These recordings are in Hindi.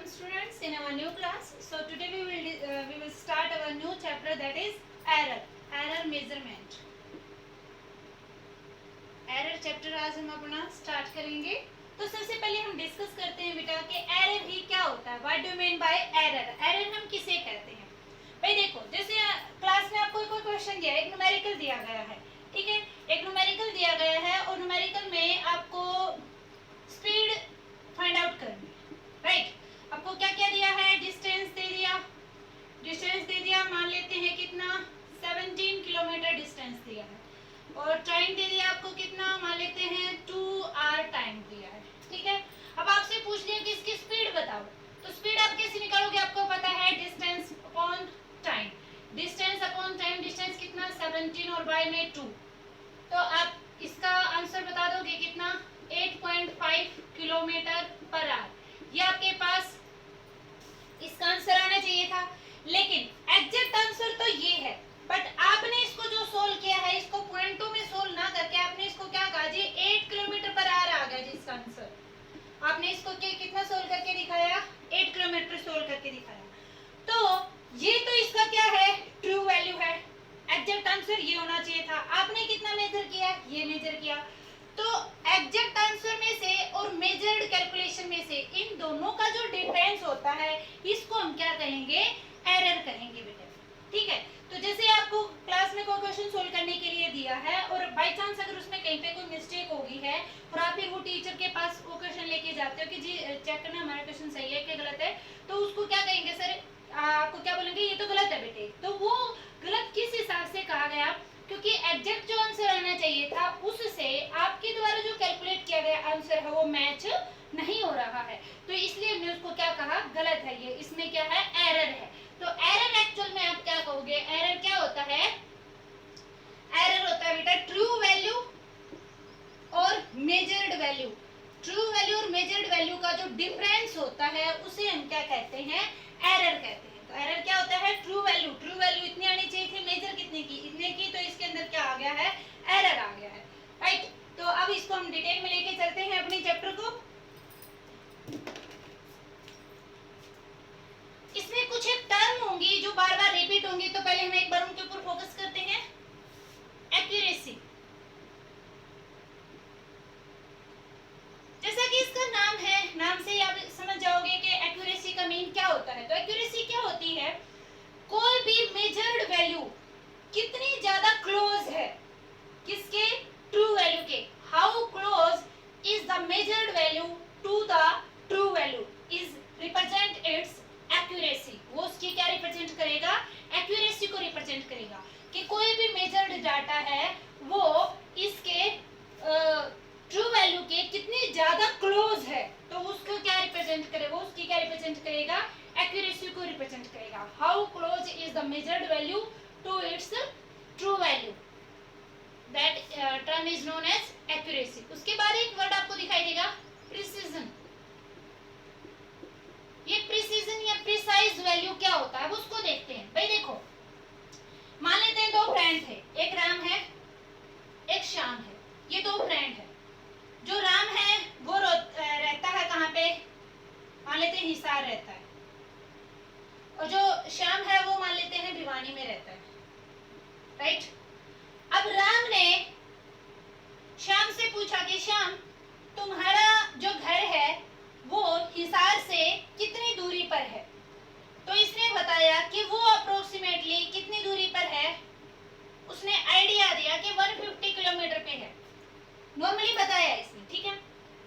students in our new class. So today we will start our new chapter, that is error measurement. Error chapter आज हम अपना स्टार्ट करेंगे. तो सबसे पहले हम डिस्कस करते हैं बेटा कि एरर ही क्या होता है. What do mean by error. Error हम किसे कहते हैं. भाई देखो, जैसे क्लास में आपको कोई क्वेश्चन दिया है, एक न्यूमेरिकल दिया गया है, ठीक है, एक न्यूमेरिकल दिया गया है और न्यूमेरिकल में आपको स्पीड फाइंड आउट करनी है, राइट. आपको क्या क्या दिया है, डिस्टेंस दे दिया, मान लेते हैं कितना 17 किलोमीटर डिस्टेंस दिया है, और टाइम दे दिया आपको कितना, मान लेते हैं 2 आवर टाइम दिया है, ठीक है. अब आपसे पूछ लिया कि इसकी स्पीड बताओ, तो स्पीड आप कैसे निकालोगे. आपको पता है डिस्टेंस अपॉन टाइम. डिस्टेंस कितना 17 और बाय में 2, तो आप इसका आंसर बता दोगे कितना 8.5 किलोमीटर पर आवर. ये आपके पास इसका आंसर आना चाहिए था, लेकिन एग्जैक्ट आंसर तो ये है, बट आपने इसको जो सोल्व किया है, इसको पॉइंटों में सोल्व ना करके आपने इसको क्या कहा जी, 8 किलोमीटर पर आवर आ गया जी इसका आंसर. आपने इसको कितना सोल्व करके दिखाया, 8 किलोमीटर सोल्व करके दिखाया. तो ये तो इसका क्या है, ट्रू वैल्यू है. एग्जैक्ट आंसर ये होना चाहिए था. आपने कितना मेजर किया, ये मेजर किया. तो एग्जैक्ट आंसर में से और मेजर्ड कैलकुलेशन में से इन दोनों का जो डिफरेंस होता है, इसको हम क्या कहेंगे, एरर कहेंगे बेटा, ठीक है. तो जैसे आपको क्लास में कोई क्वेश्चन सोल्व करने के लिए दिया है और बाय चांस अगर उसमें कहीं पे कोई मिस्टेक हो गई है और आप फिर वो टीचर के पास वो क्वेश्चन लेके जाते हो कि जी चेक करना हमारा क्वेश्चन सही है कि गलत है, तो उसको क्या कहेंगे, सर आपको क्या बोलेंगे, ये तो गलत है बेटे. तो वो गलत किस हिसाब से कहा गया, क्योंकि एग्जैक्ट जो आंसर आना चाहिए था उससे आपके द्वारा जो कैलकुलेट किया गया आंसर है वो मैच नहीं हो रहा है, तो इसलिए हमने उसको क्या कहा, गलत है, ये इसमें क्या है, एरर है. तो एरर एक्चुअल में आप क्या कहोगे, एरर क्या होता है, एरर होता है बेटा ट्रू वैल्यू और मेजर्ड वैल्यू. ट्रू वैल्यू और मेजर्ड वैल्यू का जो डिफरेंस होता है उसे हम क्या कहते हैं, एरर कहते हैं. तो एरर क्या होता है, ट्रू वैल्यू इतनी आनी चाहिए थी, मेजर कितने की, इतने की, तो इसके अंदर क्या आ गया है, एरर आ गया है, राइट. तो अब इसको हम डिटेल में लेके चलते हैं अपने चैप्टर को. इसमें कुछ एक टर्म होंगी जो बार बार रिपीट होंगी, तो पहले हम एक बार उनके ऊपर फोकस करते हैं. एक्यूरेसी. जैसा कि इसका नाम है, नाम से ही आप समझ जाओगे कि एक्यूरेसी का मीन क्या होता है. तो एक्यूरेसी क्या होती है, कोई भी मेजर्ड वैल्यू कितनी ज्यादा क्लोज है किसके, ट्रू वैल्यू के. How close is the measured value to the true value is represent its accuracy. वो उसकी क्या रिप्रेजेंट करेगा, एक्यूरेसी को रिप्रेजेंट करेगा कि कोई भी मेजर्ड डाटा है वो इसके ट्रू वैल्यू के कितनी ज्यादा क्लोज है, तो उसको क्या रिप्रेजेंट करेगा, वो उसकी क्या रिप्रेजेंट करेगा, एक्यूरेसी को रिप्रेजेंट करेगा. How close is the measured value to its true value, that term is known as accuracy. उसके बाद एक वर्ड आपको दिखाई देगा, प्रिसीजन. ये प्रिसीजन या प्रिसाइज वैल्यू क्या होता है, उसको देखते हैं. भाई देखो, मान लेते हैं दो फ्रेंड थे, एक राम है एक श्याम है. ये दो फ्रेंड है. जो राम है वो रहता है कहाँ पे, मान लेते हैं हिसार रहता है, और जो श्याम है वो मान लेते हैं भिवानी में रहता है, राइट. अब राम ने श्याम से पूछा कि श्याम तुम्हारा जो घर है वो हिसार से कितनी दूरी पर है. तो इसने बताया कि वो अप्रोक्सीमेटली कितनी दूरी पर है, उसने आइडिया दिया कि 150 किलोमीटर पे है. नॉर्मली बताया इसने, ठीक है.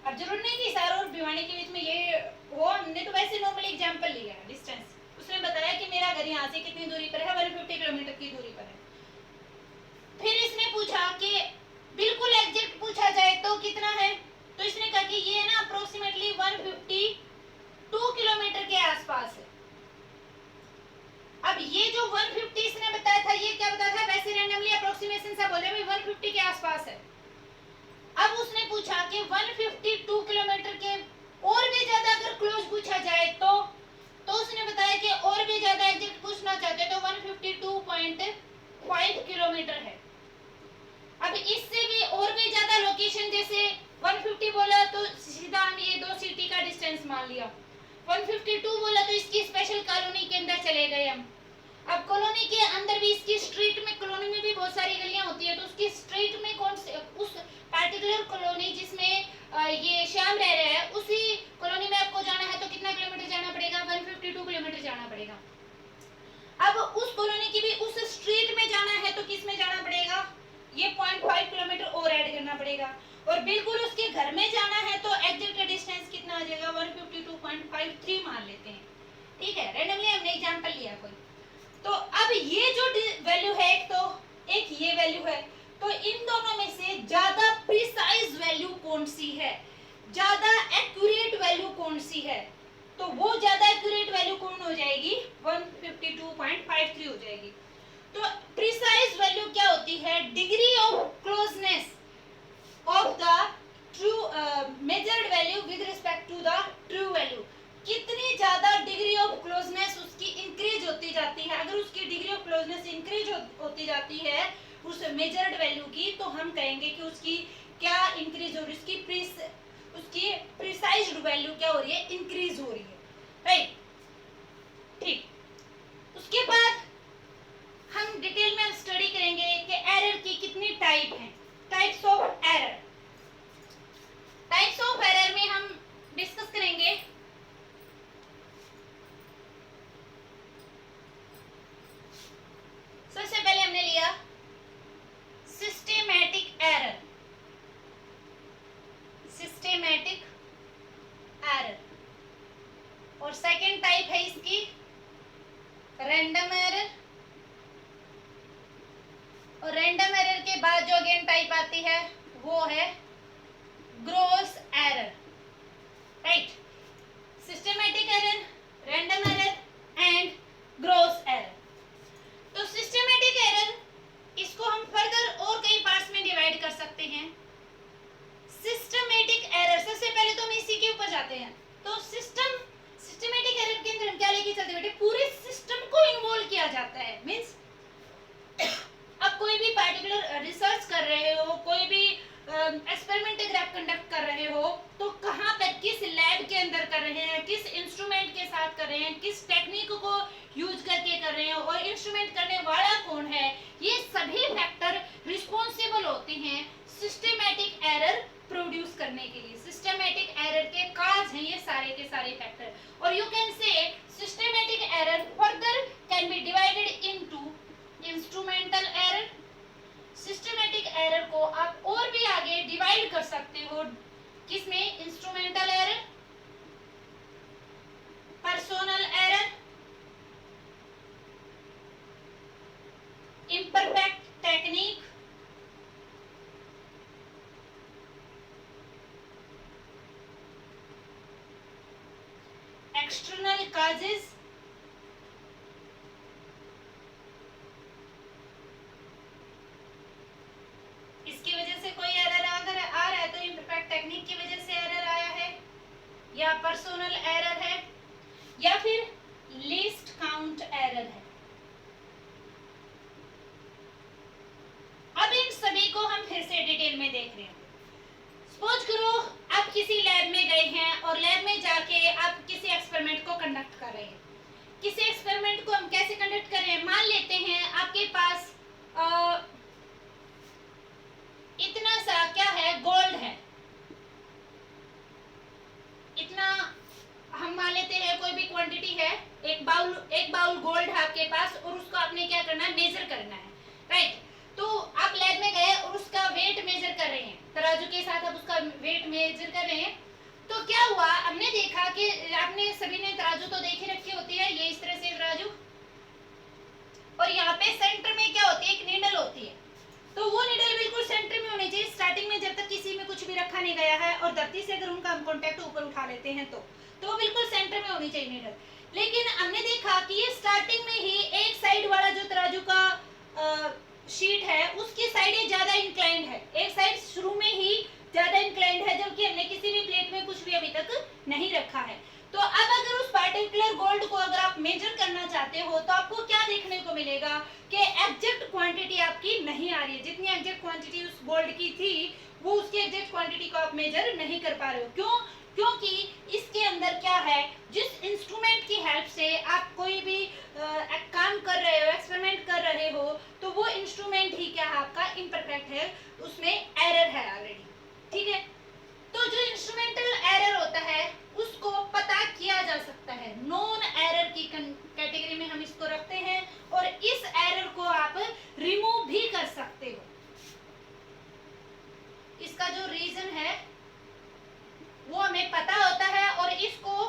अब जरूर नहीं कि हिसार और भिवानी के बीच में ये हो, हमने तो वैसे नॉर्मली एग्जांपल लिया है डिस्टेंस. उसने बताया कि मेरा घर यहाँ से कितनी दूरी पर है, 150 किलोमीटर की दूरी पर है. फिर इसने पूछा कि बिल्कुल एग्जैक्ट पूछा जाए तो कितना है, तो इसने कहा कि ये ना अप्रोक्सीमेटली 152 किलोमीटर के आसपास है. अब ये जो 150 इसने बताया था, ये क्या बताया था, वैसे रैंडमली अप्रोक्सीमेशन सा बोले भाई 150 के आसपास है. अब उसने पूछा कि 152 किलोमीटर के और भी ज्यादा अगर क्लोज पूछा जाए तो उसने बताया कि और भी ज्यादा एग्जैक्ट पूछना चाहते तो 152.5 किलोमीटर है. अब इससे भी और भी ज्यादा लोकेशन, जैसे 150 बोला तो सीधा हम ये दो सिटी का डिस्टेंस मान लिया, 152 बोला तो इसकी स्पेशल कॉलोनी के अंदर चले गए हम। अब कॉलोनी के अंदर भी इसकी स्ट्रीट में, कॉलोनी में भी बहुत सारी गलियां होती है, तो उसकी स्ट्रीट में कौन से, उस पार्टिकुलर कॉलोनी जिसमें ये श्याम रह रहा है, उसी कॉलोनी में आपको जाना है तो कितना किलोमीटर जाना पड़ेगा? 152 किलोमीटर जाना पड़ेगा। अब उस कॉलोनी की भी उस स्ट्रीट में जाना है तो किस में जाना पड़ेगा? ये 0.5 किलोमीटर और ऐड करना पड़ेगा। और बिल्कुल उसके घर में जाना है तो एग्जैक्ट डिस्टेंस कितना आ जाएगा? 152.53 मान लेते हैं, ठीक है, रैंडमली हमने एग्जांपल लिया कोई। तो अब ये जो वैल्यू है, एक ये वैल्यू है, तो इन दोनों में से ज्यादा प्रिसाइज वैल्यू कौन सी है, ज्यादा एक्यूरेट वैल्यू कौन सी है? तो वो ज्यादा एक्यूरेट वैल्यू कौन हो जाएगी? 152.53 हो जाएगी। तो प्रिसाइज वैल्यू क्या होती है? Degree of closeness of the true measured value with respect to the true value. कितनी ज्यादा डिग्री ऑफ क्लोजनेस उसकी इंक्रीज होती जाती है, अगर उसकी डिग्री ऑफ क्लोजनेस इंक्रीज होती जाती है उस मेजर्ड वैल्यू की, तो हम कहेंगे कि उसकी क्या इंक्रीज हो रही है, उसकी प्रिसाइज्ड वैल्यू क्या हो रही है? इंक्रीज हो रही है, राइट, ठीक। उसके बाद हम डिटेल में स्टडी करेंगे कि एरर की कितनी टाइप है, types of error. Types of error में हम डिस्कस करेंगे सबसे पहले हमने लिया सिस्टेमैटिक एरर, सिस्टेमैटिक एरर, और सेकंड टाइप है इसकी रैंडम एरर, और रैंडम एरर के बाद जो अगेन टाइप आती है वो है gross error, right. Systematic error, random error and gross error. तो सिस्टेमैटिक एरर, इसको हम फर्दर और कई पार्ट्स में डिवाइड कर सकते हैं। सिस्टमैटिक एरर, सबसे पहले तो हम इसी के ऊपर जाते हैं। तो सिस्टमैटिक एरर के अंदर हम क्या लेके चलते हैं बेटे? पूरे सिस्टम को इन्वॉल्व किया जाता है। मींस अब कोई भी पार्टिकुलर रिसर्च कर रहे हो, कोई भी एक्सपेरिमेंट अगर आप कंडक्ट कर रहे हो, तो कहाँ पर, किस लैब के अंदर कर रहे हैं, किस इंस्ट्रूमेंट के साथ कर रहे हैं, किस टेक्निक को यूज करके कर रहे हैं, और इंस्ट्रूमेंट करने वाला कौन है, ये सभी फैक्टर रिस्पॉन्सिबल होते हैं सिस्टेमैटिक एरर प्रोड्यूस करने के लिए। सिस्टेमैटिक एरर के काज हैं ये सारे के सारे फैक्टर। और you can say systematic error further can be divided into instrumental error. Systematic error को आप और भी आगे डिवाइड कर सकते हो, किसमें? Instrumental error, personnel error, imperfect technique, external causes, इसकी वजह से कोई एरर अगर आ रहा है तो imperfect टेक्निक की वजह से एरर आया है, या पर्सोनल एरर है, या फिर लीस्ट काउंट एरर है। अब इन सभी को हम फिर से डिटेल में देख रहे हैं। सपोज करो आप किसी लैब में गए हैं और लैब में जाके आप किसी एक्सपेरिमेंट को कंडक्ट कर रहे हैं। किसी एक्सपेरिमेंट को हम कैसे कंडक्ट कर रहे हैं? मान लेते हैं आपके पास इतना सा क्या है, गोल्ड है, इतना हम मान लेते हैं कोई भी क्वांटिटी है, एक बाउल गोल्ड है आपके पास, और उसको आपने क्या करना है? मेजर करना है, राइट। तो आप लैब में गए और उसका वेट मेजर कर रहे हैं, तराजू के साथ आप उसका वेट मेजर कर रहे हैं। तो क्या हुआ, हमने देखा कि आपने सभी ने तराजू तो देख ही रखी होती है, ये इस तरह से तराजू, और यहाँ पे सेंटर में क्या होती है? एक नीडल होती है। तो वो नीडल बिल्कुल सेंटर में होनी चाहिए, स्टार्टिंग में जब तक किसी में कुछ भी रखा नहीं गया है, और धरती से अगर उनका हम कॉन्टेक्ट ऊपर उठा लेते हैं तो वो बिल्कुल सेंटर में होनी चाहिए नीडल। लेकिन हमने देखा कि ये स्टार्टिंग में ही एक साइड वाला जो तराजू का शीट है उसकी साइड ये ज्यादा इंक्लाइंड है, एक साइड शुरू में ही ज्यादा इंक्लाइंड है, जबकि हमने किसी भी प्लेट में कुछ भी अभी तक नहीं रखा है। तो अब अगर उस पार्टिकुलर गोल्ड को अगर आप मेजर करना चाहते हो तो आपको क्या देखने को मिलेगा कि एग्जैक्ट क्वांटिटी आपकी नहीं आ रही है। जितनी एग्जैक्ट क्वांटिटी उस गोल्ड की थी वो उसकी एग्जैक्ट क्वांटिटी को आप मेजर नहीं कर पा रहे हो। क्यों? क्योंकि इसके अंदर क्या है, जिस इंस्ट्रूमेंट की हेल्प से आप कोई भी काम कर रहे हो, एक्सपेरिमेंट कर रहे हो, तो वो इंस्ट्रूमेंट ही क्या है आपका इम्परफेक्ट है, उसमें एरर है ऑलरेडी। ठीक है, तो जो इंस्ट्रूमेंटल एरर होता है उसको पता किया जा सकता है, नॉन एरर की कैटेगरी में हम इसको रखते हैं, और इस एरर को आप रिमूव भी कर सकते हो। इसका जो रीजन है वो हमें पता होता है, और इसको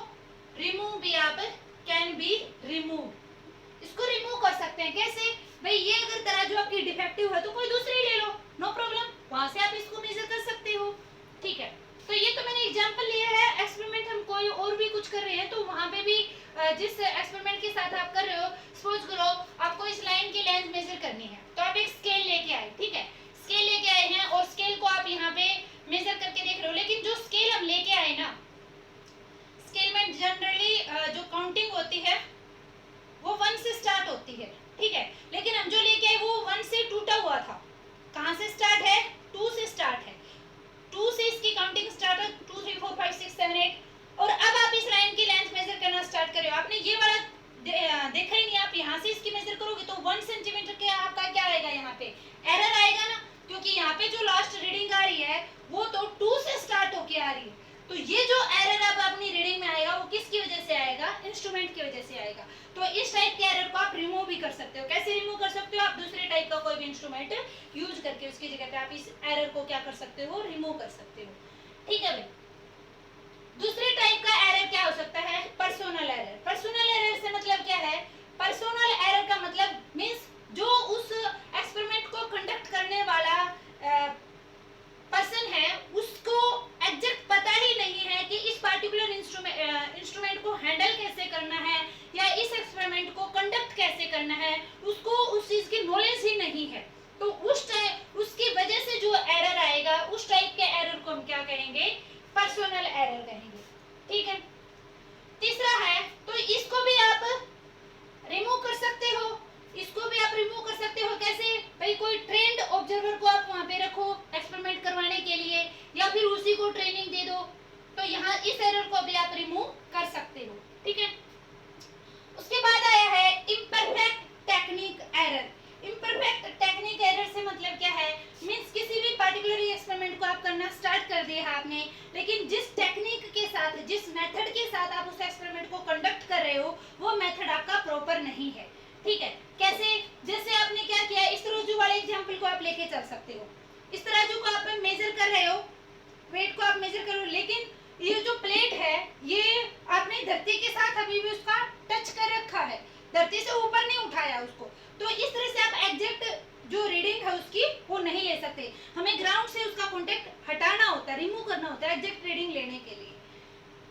रिमूव भी आप कैन बी रिमूव, इसको रिमूव कर सकते हैं। कैसे भाई, ये अगर तराजू आपकी डिफेक्टिव है तो कोई दूसरी ले लो, नो प्रॉब्लम, वहां से आप इसको मेजर कर सकते हो। ठीक है, तो ये तो मैंने एग्जांपल लिया है। एक्सपेरिमेंट हम कोई और भी कुछ कर रहे हैं तो वहां पे भी जिस एक्सपेरिमेंट के साथ आप कर रहे हो, सपोज करो आपको इस लाइन की लेंथ मेजर करनी है, तो आप एक स्केल लेके आए। ठीक है, स्केल लेके आए हैं और स्केल को आप यहाँ पे मेजर करके देख रहे हो, लेकिन जो स्केल हम लेके आए ना, स्केल में जनरली जो काउंटिंग होती है वो 1 से स्टार्ट होती है। ठीक है, लेकिन हम जो लेके आए वो 1 से टूटा हुआ था। कहाँ से स्टार्ट है, 2 से स्टार्ट है, 2 से इसकी काउंटिंग स्टार्ट है, 2 3 4 5 6 7 8, और अब आप इस लाइन की लेंथ मेजर करना स्टार्ट कर रहे हो। आपने ये वाला देखा ही नहीं, आप यहाँ से इसकी मेजर करोगे तो 1 सेंटीमीटर के आपका क्या आएगा, यहाँ पे एरर आएगा ना, क्योंकि यहाँ पे जो लास्ट रीडिंग आ रही है वो तो 2 से स्टार्ट होके आ रही है। तो ये जो एरर अब अपनी रीडिंग में आएगा वो किसकी वजह से आएगा, इंस्ट्रूमेंट की वजह से आएगा। तो इस टाइप के एरर को आप रिमूव भी कर सकते हो। कैसे रिमूव कर सकते हो, आप दूसरे टाइप का कोई भी इंस्ट्रूमेंट यूज करके उसकी जगह पे आप इस एरर को क्या कर सकते हो, रिमूव कर सकते हो। ठीक है भाई, दूसरे टाइप का एरर क्या हो सकता है, पर्सोनल एरर। पर्सोनल एरर से मतलब क्या है, पर्सोनल एरर का मतलब मींस जो उस एक्सपेरिमेंट को कंडक्ट करने वाला पर्सन है उसको एग्जैक्ट पता ही नहीं है कि इस पार्टिकुलर इंस्ट्रूमेंट को हैंडल कैसे करना है या इस एक्सपेरिमेंट को कंडक्ट कैसे करना है, उसको उस चीज की नॉलेज ही नहीं है। तो उसकी वजह से जो एरर आएगा, उस टाइप के एरर को हम क्या कहेंगे, पर्सोनल एरर कहेंगे। ठीक है, तीसरा है, तो इसको भी आप रिमूव कर सकते हो, इसको भी आप रिमूव कर सकते हो। कैसे भाई, कोई ट्रेंड ऑब्जर्वर को आप वहां पे रखो एक्सपेरिमेंट करवाने के लिए, या फिर उसी को ट्रेनिंग दे दो, तो यहाँ इस एरर को भी आप रिमूव कर सकते हो। ठीक है, उसके बाद आया है imperfect technique error. Imperfect technique error से मतलब क्या है, मींस किसी भी पार्टिकुलर एक्सपेरिमेंट को आप करना स्टार्ट कर दिया आपने, लेकिन जिस टेक्निक के साथ, जिस मेथड के साथ आप उस एक्सपेरिमेंट को कंडक्ट कर रहे हो वो मेथड आपका प्रॉपर नहीं है। ठीक है, कैसे, जैसे आपने क्या किया, इस तराजू वाले एग्जांपल को आप लेके चल सकते हो। इस तराजू को आप मेजर कर रहे हो, वेट को आप मेजर कर रहे हो, लेकिन ये जो प्लेट है ये आपने धरती के साथ अभी भी उसका टच कर रखा है, धरती से ऊपर नहीं उठाया उसको। तो इस तरह से आप एग्जैक्ट जो रीडिंग है उसकी वो नहीं ले सकते, हमें ग्राउंड से उसका कांटेक्ट हटाना होता है, रिमूव करना होता है एग्जैक्ट रीडिंग लेने के लिए।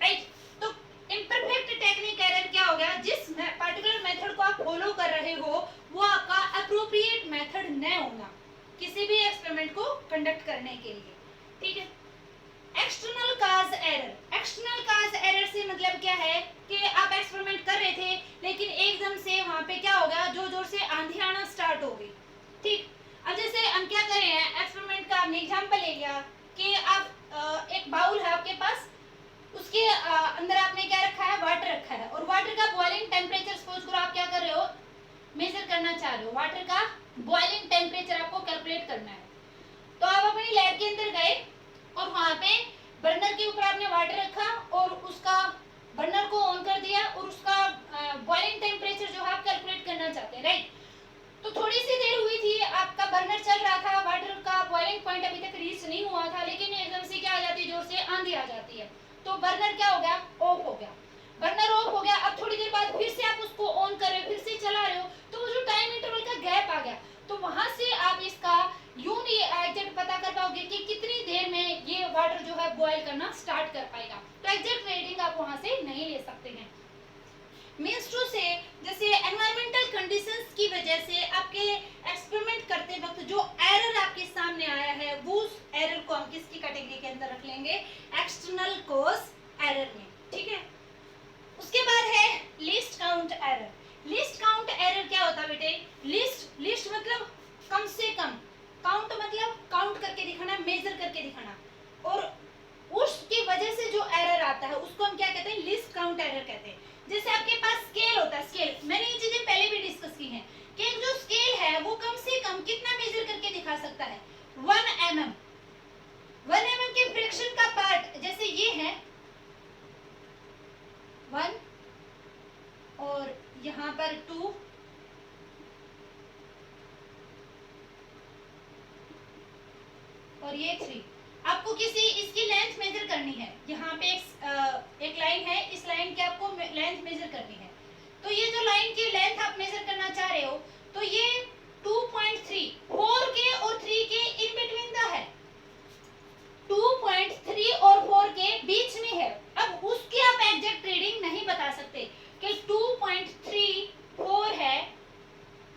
राइट, तो इम्परफेक्ट टेक्निक एरर क्या हो गया, जिस पार्टिकुलर मेथड को आप फॉलो कर रहे हो वो आपका अप्रोप्रिएट मेथड न होना किसी भी एक्सपेरिमेंट को कंडक्ट करने के लिए। ठीक है, एक्सटर्नल काज एरर। एक्सटर्नल काज एरर से मतलब क्या है कि आप एक्सपेरिमेंट कर रहे थे लेकिन एकदम से वहां पे क्या हो गया, जोर से आंधी आना स्टार्ट हो गई। ठीक, अब जैसे हम क्या कर रहे हैं, एक्सपेरिमेंट का आपने एग्जांपल ले लिया कि आप एक बाउल है आपके पास, उसके अंदर आपने क्या रखा है, वाटर रखा है, और वाटर का बॉइलिंग टेम्परेचर सपोज करो आप क्या कर रहे हो, मेजर करना चाह रहे हो, वाटर का बॉइलिंग टेम्परेचर आपको कैलकुलेट करना है। तो आप अपनी लैब के अंदर गए और वहां पे बर्नर के ऊपर आपने वाटर रखा और उसका बर्नर को ऑन कर दिया और उसका बॉइलिंग टेम्परेचर जो है आप कैलकुलेट करना चाहते हैं। राइट, तो थोड़ी सी देर हुई थी, आपका बर्नर चल रहा था, वाटर का बॉइलिंग पॉइंट अभी तक रीच नहीं हुआ था, लेकिन एकदम से क्या आ जाती है, जोर से आंधी आ जाती है, तो बर्नर क्या हो गया, ऑफ हो गया। बर्नर ऑफ हो गया, अब थोड़ी देर बाद फिर से आप उसको ऑन कर रहे हो, फिर से चला रहे हो, तो वो जो टाइम इंटरवल का गैप आ गया, तो वहां से आप इसका यूं नहीं एग्जैक्ट पता कर पाओगे कि कितनी देर में ये वाटर जो है बॉयल करना स्टार्ट कर पाएगा। तो एग्जैक्ट रीडिंग आप वहां से नहीं ले सकते हैं। मींस टू से, जैसे एनवायरमेंटल कंडीशंस की वजह से आपके एक्सपेरिमेंट करते वक्त जो एरर आपके सामने आया है, वो उस एरर को हम किसकी कैटेगरी के अंदर रख लेंगे, एक्सटर्नल कॉज एरर में। ठीक है, उसके बाद है least count error. Least count error क्या होता है बेटे, लिस्ट मतलब कम से कम, काउंट मतलब काउंट करके दिखाना, मेजर करके दिखाना, और उसकी वजह से जो एरर एरर कहते हैं। जैसे आपके पास स्केल होता है, स्केल मैंने ये चीजें पहले भी डिस्कस की हैं कि एक जो स्केल है वो कम से कम कितना मेजर करके दिखा सकता है, 1 mm। 1 mm के फ्रैक्शन का पार्ट जैसे ये है 1 और यहाँ पर 2 और ये 3। आपको किसी इसकी लेंथ मेजर करनी है, यहाँ पे एक लाइन है, इस लाइन की आपको लेंथ मेजर करनी है। तो ये जो लाइन की लेंथ आप मेजर करना चाह रहे हो तो ये 2.3 4 के और 3 के इन बिटवीन द है, 2.3 और 4 के बीच में है। अब उसकी आप एग्जैक्ट रीडिंग नहीं बता सकते कि 2.34 है,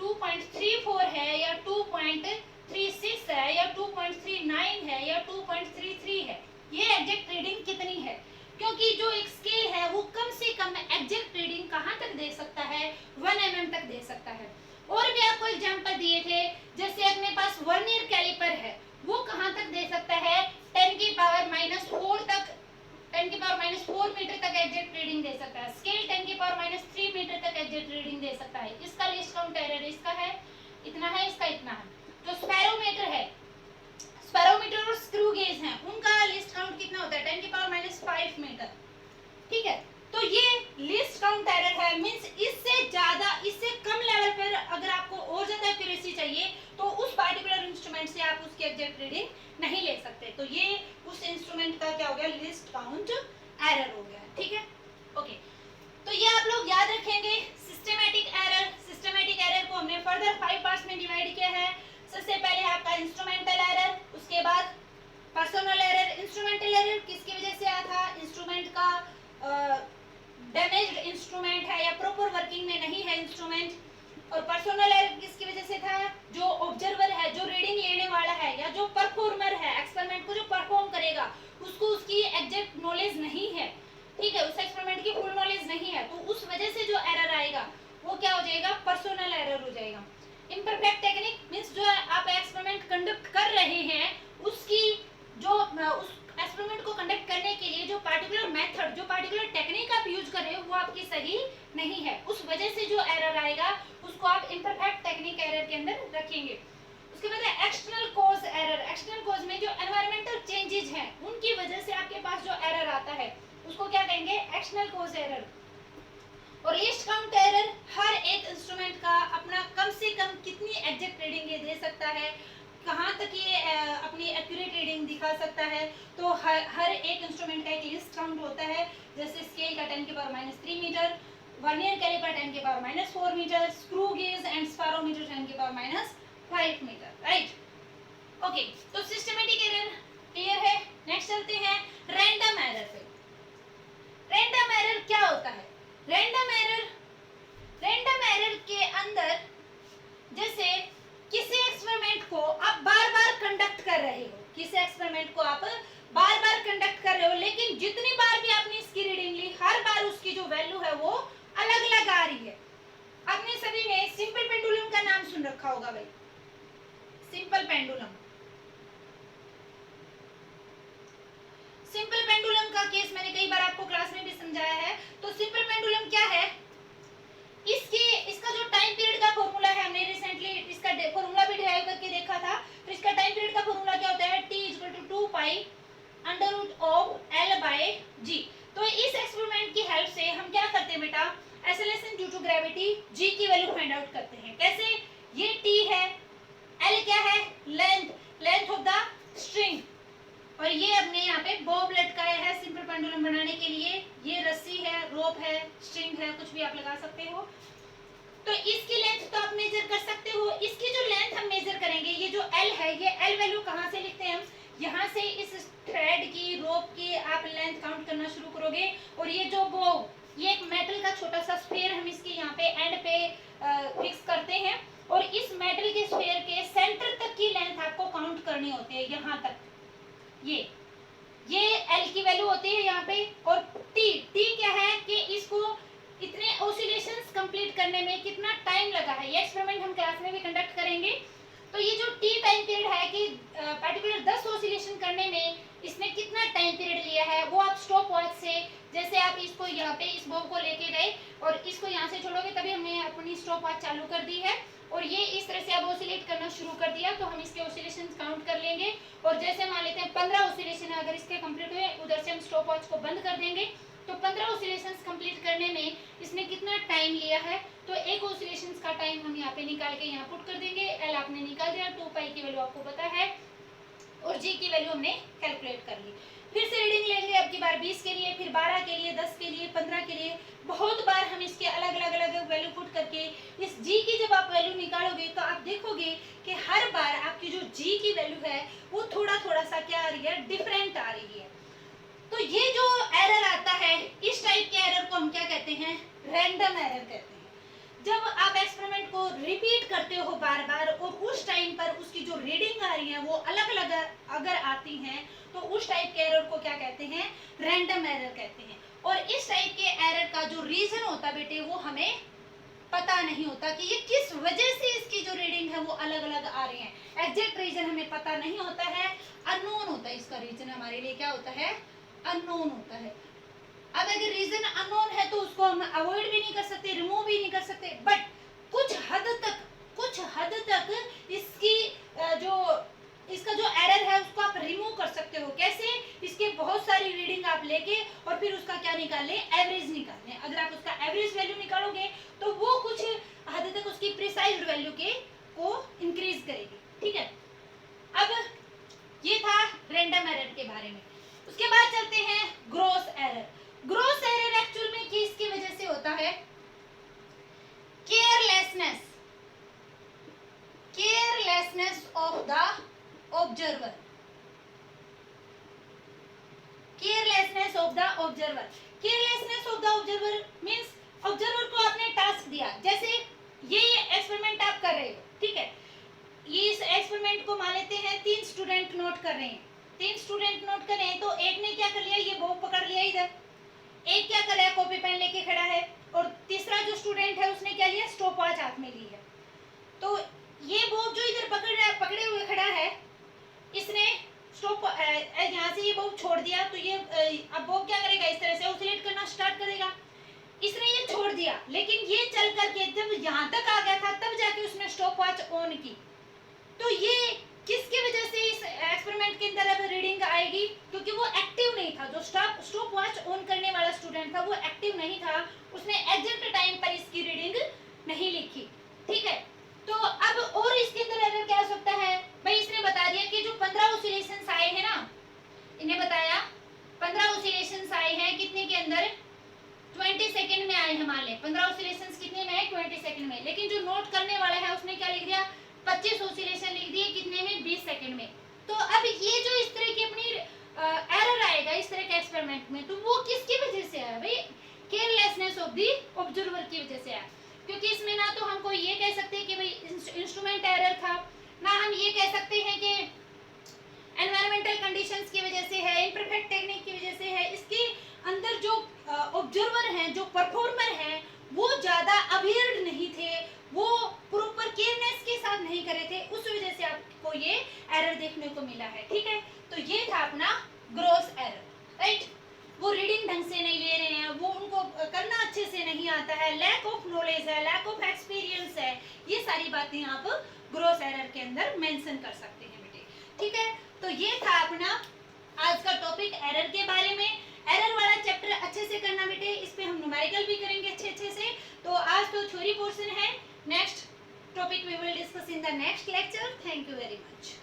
2.34 है या 2.36 है या 2.39 है या 2.33 है, ये एग्जैक्ट रीडिंग कितनी है, क्योंकि जो एक स्केल है वो कम से कम एग्जैक्ट रीडिंग कहाँ तक दे सकता है, 1 mm तक दे सकता है। और भी आपको एग्जांपल दिए थे, जैसे अपने पास वर्नियर कैलिपर है, वो कहाँ तक दे सकता है, 10 की पावर -4 तक, 10 की पावर -4 मीटर तक एग्जैक्ट रीडिंग दे सकता है। स्केल 10 की पावर -3 मीटर तक एग्जैक्ट रीडिंग दे सकता है। इसका लीस्ट काउंट एरर इसका है इतना है, इसका इतना है। जो स्पैरोमीटर है, स्पैरोमीटर और स्क्रू गेज हैं, उनका लिस्ट काउंट कितना होता है, 10 की पावर -5 मीटर। ठीक है, तो ये लिस्ट काउंट एरर है, मींस इससे ज्यादा, इससे कम लेवल पर अगर आपको और ज्यादा एक्यूरेसी चाहिए तो उस पार्टिकुलर इंस्ट्रूमेंट से आप उसकी एग्जैक्ट रीडिंग नहीं ले सकते। तो ये उस इंस्ट्रूमेंट का क्या हो गया, लिस्ट काउंट एरर हो गया। ठीक है, ओके। तो ये आप लोग याद रखेंगे। सिस्टमैटिक एरर, सिस्टमैटिक एरर को हमने फर्दर 5 पार्ट्स में डिवाइड किया है। सबसे पहले आपका इंस्ट्रूमेंटल एरर, उसके बाद पर्सनल एरर। इंस्ट्रूमेंटल एरर किसकी वजह से आया था, इंस्ट्रूमेंट का डैमेज्ड इंस्ट्रूमेंट है या प्रॉपर वर्किंग में नहीं है इंस्ट्रूमेंट। और पर्सनल एरर किसकी वजह से था, जो ऑब्जर्वर है, जो रीडिंग लेने वाला है या जो परफॉर्मर है, एक्सपेरिमेंट को जो परफॉर्म करेगा, उसको उसकी एग्जैक्ट नॉलेज नहीं है। ठीक है, उस एक्सपेरिमेंट की फुल नॉलेज नहीं है, तो उस वजह से जो एरर आएगा वो क्या हो जाएगा, पर्सनल एरर हो जाएगा। इम्परफेक्ट टेक्निक मींस जो आप एक्सपेरिमेंट कंडक्ट कर रहे हैं उसकी जो उस एक्सपेरिमेंट को कंडक्ट करने के लिए जो पार्टिकुलर मेथड, जो पार्टिकुलर टेक्निक आप यूज कर रहे हो वो आपकी सही नहीं है, उस वजह से जो एरर आएगा उसको आप इम्परफेक्ट टेक्निक एरर के अंदर रखेंगे। उसके बाद है external cause error. External cause में जो एनवायरमेंटल चेंजेस हैं उनकी वजह से आपके पास जो एरर आता है उसको क्या कहेंगे, एक्सटर्नल कॉज एरर। और लीस्ट काउंट एरर, हर एक इंस्ट्रूमेंट का अपना कम से कम कितनी एग्जैक्ट रीडिंग ये दे सकता है, कहाँ तक ये अपनी एक्यूरेट रीडिंग दिखा सकता है। तो हर एक इंस्ट्रूमेंट का एक लिस्ट काउंट होता है। जैसे स्केल का 10 की पावर -3 मीटर, वर्नियर कैलिपर 10 की power -4 metre, screw gauge and spherometer 10 की पावर -5 मीटर, राइट। ओके, तो सिस्टमैटिक एरर क्लियर है। नेक्स्ट चलते हैं रैंडम एरर पे। रैंडम एरर क्या होता है, रैंडम एरर के अंदर जैसे किसी एक्सपेरिमेंट को आप बार-बार कंडक्ट कर रहे हो, किसी एक्सपेरिमेंट को आप बार-बार कंडक्ट कर रहे हो, लेकिन जितनी बार भी आपने इसकी रीडिंग ली हर बार उसकी जो वैल्यू है वो अलग-अलग आ रही है। आपने सभी ने सिंपल पेंडुलम का नाम सुन रखा होगा भाई, सिंपल पेंडुलम। सिंपल पेंडुलम का केस मैंने कई बार आपको क्लास में भी समझाया है। तो सिंपल पेंडुलम क्या है, इसका जो टाइम पीरियड का फॉर्मूला है, हमने रिसेंटली इसका फॉर्मूला भी डिराइव करके देखा था। तो इसका टाइम पीरियड का फॉर्मूला क्या होता है, t = 2 पाई √L/g। तो इस एक्सपेरिमेंट की हेल्प से हम क्या करते हैं बेटा, acceleration due to gravity g की वैल्यू फाइंड आउट करते हैं। कैसे, ये t है, L क्या है, लेंथ ऑफ द स्ट्रिंग, और ये अपने यहाँ पे बॉब लटकाया है सिंपल पेंडुलम बनाने के लिए। ये रस्सी है, रोप है, स्ट्रिंग है, कुछ भी आप लगा सकते हो। तो इसकी लेंथ तो आप मेजर कर सकते हो। इसकी जो लेंथ हम मेजर करेंगे, ये जो L है, ये L वैल्यू कहाँ से लिखते हैं हम, यहाँ से इस थ्रेड की, रोप की आप लेंथ काउंट करना शुरू करोगे। और ये जो बॉब, ये एक मेटल का छोटा सा स्फीयर हम इसके यहाँ पे एंड पे फिक्स करते हैं, और इस मेटल के स्फीयर के सेंटर तक की लेंथ आपको काउंट करनी होती है, यहाँ तक। ये L की वैल्यू होती है यहाँ पे। और T क्या है कि इसको इतने ऑसिलेशंस कंप्लीट करने में कितना टाइम लगा है, ये एक्सपेरिमेंट हम क्लास में भी कंडक्ट करेंगे। तो ये जो T टाइम पीरियड है कि पर्टिकुलर 10 ऑसिलेशन करने में इसने कितना टाइम पीरियड लिया है, वो आप स्टॉप वॉच से, जैसे आप इसको यहाँ पे इस बॉब को लेके गए और इसको यहाँ से छोड़ोगे तभी हमने अपनी स्टॉप वॉच चालू कर दी है और ये इस तरह से अब ऑसिलेट करना शुरू कर दिया, तो हम इसके ऑसिलेशन काउंट कर लेंगे और जैसे मान लेते हैं 15 ऑसिलेशन अगर इसके कंप्लीट हुए, उधर से हम स्टॉप वॉच को बंद कर देंगे, तो 15 ऑसिलेशंस कंप्लीट करने में इसने कितना टाइम लिया है, तो एक ऑसिलेशंस का टाइम हम यहाँ पे निकाल के यहाँ पुट कर देंगे। एल आपने निकाल दिया, 2 पाई की वैल्यू आपको पता है और जी की वैल्यू हमने कैलकुलेट कर ली। फिर से रीडिंग लेंगे, अब की बार 20 के लिए, फिर 12 के लिए, 10 के लिए, 15 के लिए, बहुत बार हम इसके अलग अलग वैल्यू पुट करके इस जी की जब आप वैल्यू निकालोगे तो आप देखोगे कि हर बार आपकी जो जी की वैल्यू है वो थोड़ा सा क्या आ रही है, डिफरेंट आ रही है। तो ये जो एरर आता है, इस टाइप के एरर को हम क्या कहते हैं, रैंडम एरर कहते हैं। जब आप एक्सपेरिमेंट को रिपीट करते हो बार बार और उस टाइम पर उसकी जो रीडिंग आ रही है वो अलग अलग अगर आती हैं तो उस टाइप के एरर को क्या कहते हैं, रैंडम एरर कहते हैं। और इस टाइप के एरर का जो रीजन होता बेटे वो हमें पता नहीं होता कि ये किस वजह से इसकी जो रीडिंग है वो अलग अलग आ रही है, एग्जैक्ट रीजन हमें पता नहीं होता है, अननोन होता है। इसका रीजन हमारे लिए क्या होता है, अननोन होता है। अब अगर रीजन अननोन है तो उसको हम अवॉइड भी नहीं कर सकते, रिमूव भी नहीं कर सकते, बट कुछ हद तक इसकी इसका जो एरर है उसको आप रिमूव कर सकते हो। कैसे, इसके बहुत सारी रीडिंग आप लेके और फिर उसका क्या निकाल लें, एवरेज निकाल लें। अगर आप उसका एवरेज वैल्यू निकालोगे तो वो कुछ हद तक उसकी प्रिसाइज वैल्यू को इंक्रीज करेगी, ठीक है। अब ये था रैंडम एरर के बारे में। उसके बाद चलते हैं gross error. Gross error actual में किसकी वजह से होता है, carelessness of the observer. Carelessness of the observer, carelessness of the observer means observer को आपने टास्क दिया, जैसे ये एक्सपेरिमेंट आप कर रहे हो, ठीक है। ये इस एक्सपेरिमेंट को मान लेते हैं 3 स्टूडेंट नोट कर रहे हैं, 3 स्टूडेंट नोट कर रहे हैं, तो एक ने क्या कर लिया, ये बॉब पकड़ लिया इधर, एक क्या कर रहा है, कॉपी पेन लेके खड़ा है, और तीसरा जो स्टूडेंट है उसने क्या लिया, स्टॉप वॉच हाथ में ली है। तो ये बॉब जो इधर पकड़े हुए खड़ा है, इसने स्टॉप यहाँ से ये बॉब छोड़ दिया, तो ये अब बॉब क्या करेगा, इस तरह से ऑसिलेट करना स्टार्ट करेगा। इसने ये छोड़ दिया, लेकिन ये चल करके जब यहाँ तक आ गया था तब जाके उसने स्टॉप वॉच ऑन की। तो ये किसकी वजह से इस एक्सपेरिमेंट के अंदर अब रीडिंग आएगी, क्योंकि वो एक्टिव नहीं था, जो स्टॉप वॉच ऑन करने वाला स्टूडेंट था वो एक्टिव नहीं था, उसने एग्जैक्ट टाइम पर इसकी रीडिंग नहीं लिखी, ठीक है। तो अब और इसके अंदर एरर क्या हो सकता है भाई, इसने बता दिया कि जो 15 ऑसिलेशंस आए हैं ना, इन्हें बताया 15 ऑसिलेशंस आए हैं, कितने के अंदर, 20 सेकंड में आए हैं, मान ले 15 ऑसिलेशंस कितने में है, 20 सेकंड में, लेकिन जो नोट करने वाला है उसने क्या लिख दिया, 25 ऑसिलेशन लिख दिए, कितने में, 20 सेकंड में। तो अब ये जो इस तरह की अपनी एरर आएगा इस तरह के एक्सपेरिमेंट में, तो वो किसकी वजह से आया भाई, केयरलेसनेस ऑफ द ऑब्जर्वर की वजह से आया। क्योंकि इसमें ना तो हमको ये कह सकते हैं कि भाई इंस्ट्रूमेंट एरर था, ना हम ये कह सकते हैं कि एनवायरमेंटल कंडीशंस की वजह से है, इम्परफेक्ट टेक्निक की वजह से है। इसके अंदर जो ऑब्जर्वर हैं, जो परफॉर्मर हैं, वो ज़्यादा अवेयर नहीं थे, वो प्रॉपर केयरनेस के साथ नहीं करे थे, उस वजह से आपको ये एरर देखने को मिला है, ठीक है। तो ये था अपना ग्रॉस एरर, राइट। वो रीडिंग ढंग से नहीं ले रहे हैं, वो उनको करना अच्छे से नहीं आता है, लैक ऑफ नॉलेज है, लैक ऑफ एक्सपीरियंस है, ये सारी बातें आप ग्रॉस एरर के अंदर मेंशन कर सकते हैं बेटे, ठीक है। तो ये था अपना आज का टॉपिक एरर के बारे में। एरर वाला चैप्टर अच्छे से करना बेटे, इस पे हम न्यूमेरिकल भी करेंगे अच्छे से। तो आज तो थ्योरी पोर्शन है, next topic we will discuss in the next lecture. Thank you very much.